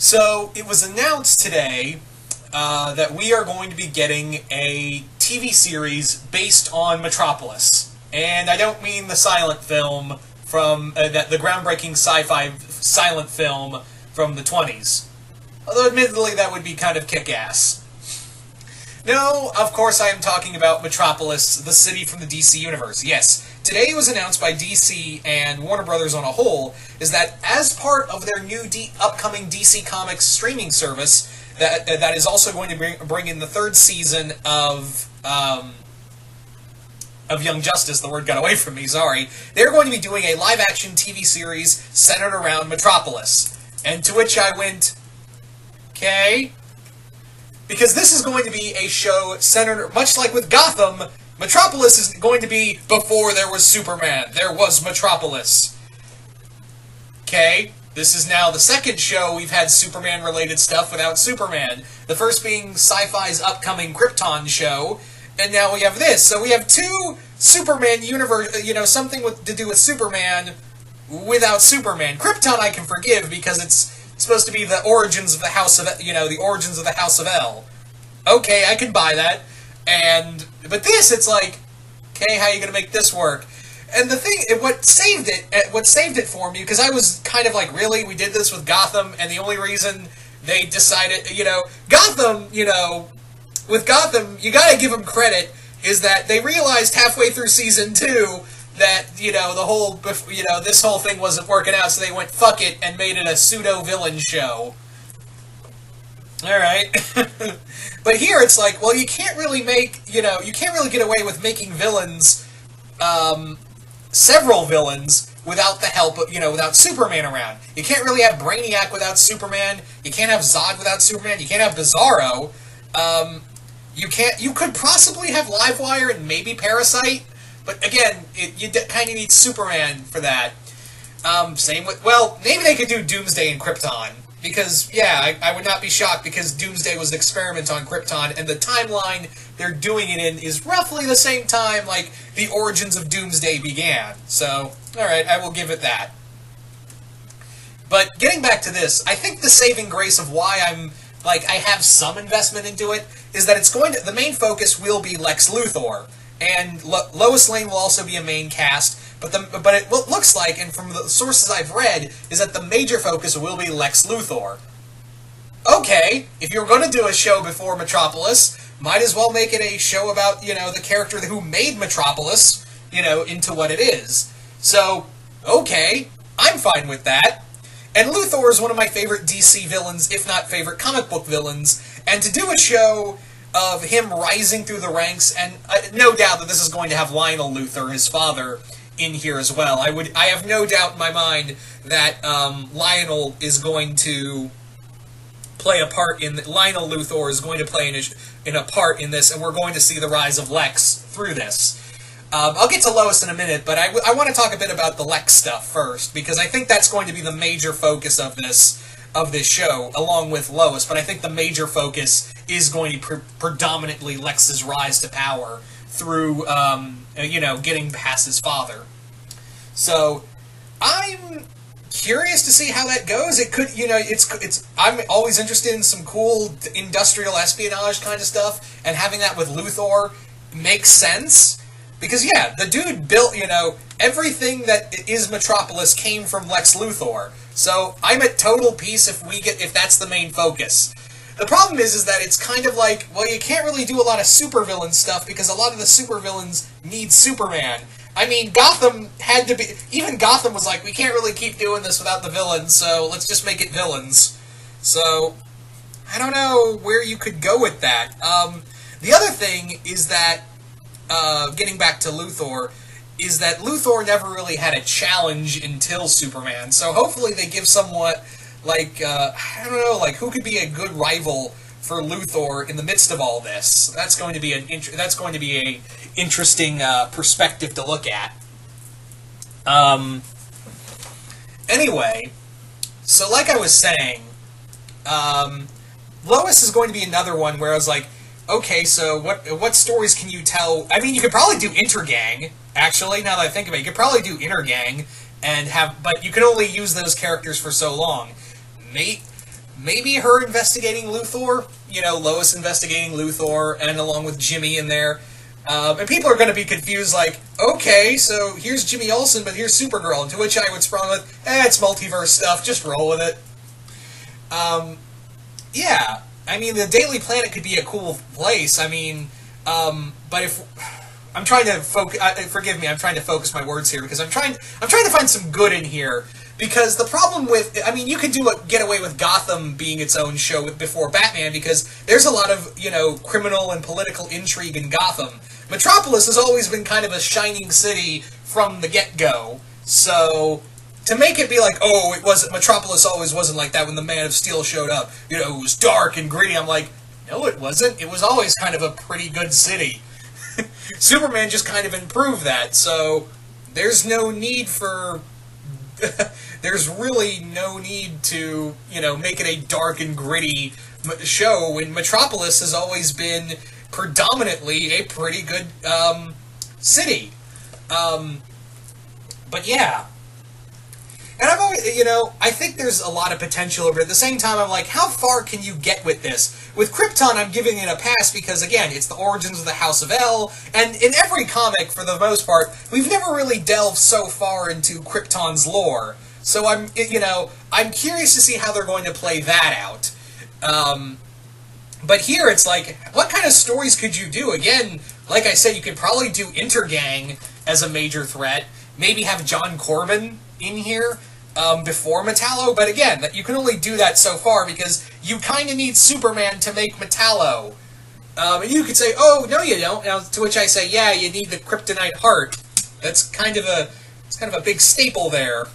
So it was announced today that we are going to be getting a TV series based on Metropolis, and I don't mean the silent film from the groundbreaking sci-fi silent film from the 20s. Although admittedly that would be kind of kick-ass. No, of course I am talking about Metropolis, the city from the DC universe. Yes, today it was announced by DC and Warner Brothers on a whole, is that as part of their new upcoming DC Comics streaming service, that is also going to bring in the third season of Young Justice. The word got away from me, sorry. They're going to be doing a live-action TV series centered around Metropolis. And to which I went, okay? Because this is going to be a show centered, much like with Gotham, Metropolis is going to be before there was Superman. There was Metropolis. Okay? This is now the second show we've had Superman-related stuff without Superman. The first being Sci-Fi's upcoming Krypton show, and now we have this. So we have two Superman universe, something to do with Superman without Superman. Krypton I can forgive because it's supposed to be the origins of the House of, the origins of the House of L. Okay, I can buy that. But this, it's like, okay, how are you gonna make this work? And the thing, what saved it for me, because I was kind of like, really, we did this with Gotham, and the only reason they decided, Gotham, with Gotham, you gotta give them credit, is that they realized halfway through season 2 that, this whole thing wasn't working out, so they went, fuck it, and made it a pseudo-villain show. Alright. But here it's like, well, you can't really get away with making villains, several villains, without the help of, without Superman around. You can't really have Brainiac without Superman, you can't have Zod without Superman, you can't have Bizarro, you could possibly have Livewire and maybe Parasite, but again, you kind of need Superman for that. Same with, well, maybe they could do Doomsday and Krypton, because, yeah, I would not be shocked, because Doomsday was an experiment on Krypton, and the timeline they're doing it in is roughly the same time, like, the origins of Doomsday began. So, alright, I will give it that. But, getting back to this, I think the saving grace of why I have some investment into it, is that the main focus will be Lex Luthor. And Lois Lane will also be a main cast, but it looks like, and from the sources I've read, is that the major focus will be Lex Luthor. Okay, if you're going to do a show before Metropolis, might as well make it a show about, the character who made Metropolis, into what it is. So, okay, I'm fine with that. And Luthor is one of my favorite DC villains, if not favorite comic book villains, and to do a show of him rising through the ranks, and no doubt that this is going to have Lionel Luthor, his father, in here as well. I have no doubt in my mind that Lionel is going to play a part in... Lionel Luthor is going to play in a part in this, and we're going to see the rise of Lex through this. I'll get to Lois in a minute, but I want to talk a bit about the Lex stuff first, because I think that's going to be the major focus of this show, along with Lois, but I think the major focus is going to be predominantly Lex's rise to power through, getting past his father. So, I'm curious to see how that goes. It could, I'm always interested in some cool industrial espionage kind of stuff, and having that with Luthor makes sense, because, yeah, the dude built, everything that is Metropolis came from Lex Luthor. So, I'm at total peace if that's the main focus. The problem is that it's kind of like, well, you can't really do a lot of supervillain stuff because a lot of the supervillains need Superman. I mean, Gotham had to be... Even Gotham was like, we can't really keep doing this without the villains, so let's just make it villains. So, I don't know where you could go with that. The other thing is that, getting back to Luthor, is that Luthor never really had a challenge until Superman. So hopefully they give somewhat... I don't know, who could be a good rival for Luthor in the midst of all this? That's going to be a interesting perspective to look at. Anyway, so like I was saying, Lois is going to be another one where I was like, okay, so what stories can you tell? I mean, you could probably do Intergang, actually, now that I think about it. You could probably do Intergang, but you can only use those characters for so long. maybe her investigating Luthor, Lois investigating Luthor, and along with Jimmy in there. And people are going to be confused, like, okay, so here's Jimmy Olsen, but here's Supergirl, and to which I would respond with, it's multiverse stuff, just roll with it. Yeah, I mean, the Daily Planet could be a cool place, but if... I'm trying to focus. Forgive me. I'm trying to focus my words here because I'm trying to find some good in here. Because the problem with, you could get away with Gotham being its own show before Batman because there's a lot of criminal and political intrigue in Gotham. Metropolis has always been kind of a shining city from the get-go. So to make it be like, oh, Metropolis always wasn't like that when the Man of Steel showed up. It was dark and gritty. I'm like, no, it wasn't. It was always kind of a pretty good city. Superman just kind of improved that, so there's no need for... there's really no need to, make it a dark and gritty show when Metropolis has always been predominantly a pretty good city. But yeah. And I've always, I think there's a lot of potential, but at the same time, I'm like, how far can you get with this? With Krypton, I'm giving it a pass because, again, it's the origins of the House of El, and in every comic, for the most part, we've never really delved so far into Krypton's lore. So I'm curious to see how they're going to play that out. But here, it's like, what kind of stories could you do? Again, like I said, you could probably do Intergang as a major threat, maybe have John Corbin in here before Metallo, but again, you can only do that so far because you kind of need Superman to make Metallo. And you could say, oh, no you don't, to which I say, yeah, you need the Kryptonite heart. That's kind of a big staple there.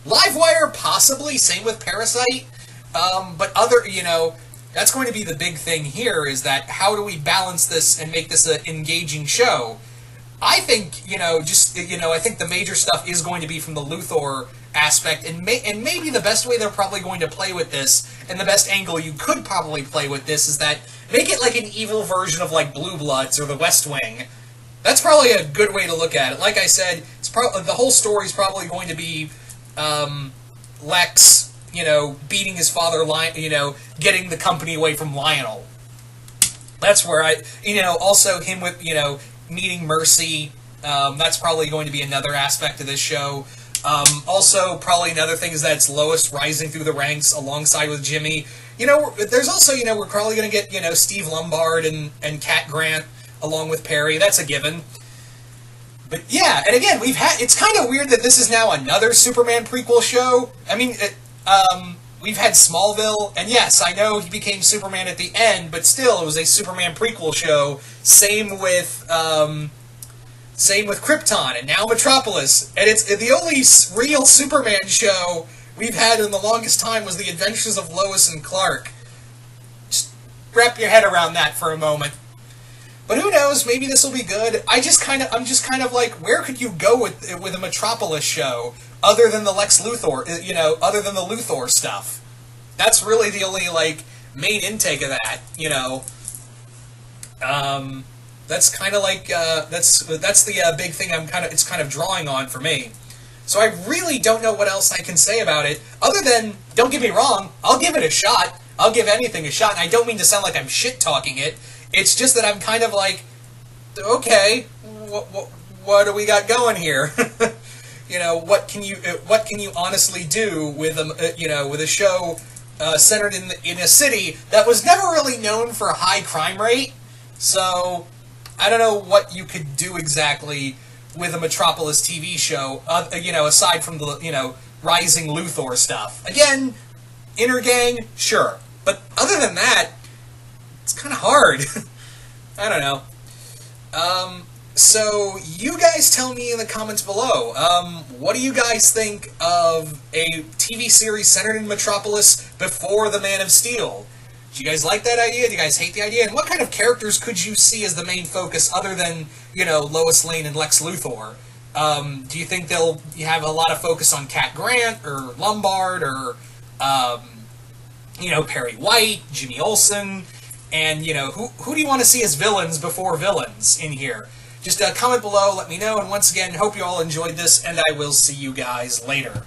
Livewire, possibly, same with Parasite, but that's going to be the big thing here, is that how do we balance this and make this an engaging show? I think, I think the major stuff is going to be from the Luthor aspect, and maybe the best way they're probably going to play with this, and the best angle you could probably play with this, is that make it like an evil version of, like, Blue Bloods or The West Wing. That's probably a good way to look at it. Like I said, the whole story's probably going to be Lex, beating his father, getting the company away from Lionel. That's where also him with, meeting Mercy, that's probably going to be another aspect of this show. Also, probably another thing is that it's Lois rising through the ranks alongside with Jimmy. There's also, we're probably going to get, Steve Lombard and Cat Grant along with Perry. That's a given. But yeah, and again, it's kind of weird that this is now another Superman prequel show. We've had Smallville, and yes, I know he became Superman at the end, but still, it was a Superman prequel show. Same with Krypton, and now Metropolis. And it's the only real Superman show we've had in the longest time was The Adventures of Lois and Clark. Just wrap your head around that for a moment. But who knows? Maybe this will be good. I'm just kind of like, where could you go with a Metropolis show other than the Lex Luthor? Other than the Luthor stuff. That's really the only main intake of that. That's kind of like that's the big thing. It's kind of drawing on for me. So I really don't know what else I can say about it other than, don't get me wrong, I'll give it a shot. I'll give anything a shot, and I don't mean to sound like I'm shit-talking it. It's just that I'm kind of like, okay, what do we got going here? What can you honestly do with a show centered in a city that was never really known for a high crime rate? So I don't know what you could do exactly with a Metropolis TV show, aside from the rising Luthor stuff. Again, Intergang, sure, but other than that, it's kind of hard. I don't know. So you guys tell me in the comments below. What do you guys think of a TV series centered in Metropolis before the Man of Steel? Do you guys like that idea? Do you guys hate the idea? And what kind of characters could you see as the main focus other than, Lois Lane and Lex Luthor? Do you think they'll have a lot of focus on Cat Grant or Lombard or, Perry White, Jimmy Olsen? And, who do you want to see as villains before villains in here? Just comment below, let me know, and once again, hope you all enjoyed this, and I will see you guys later.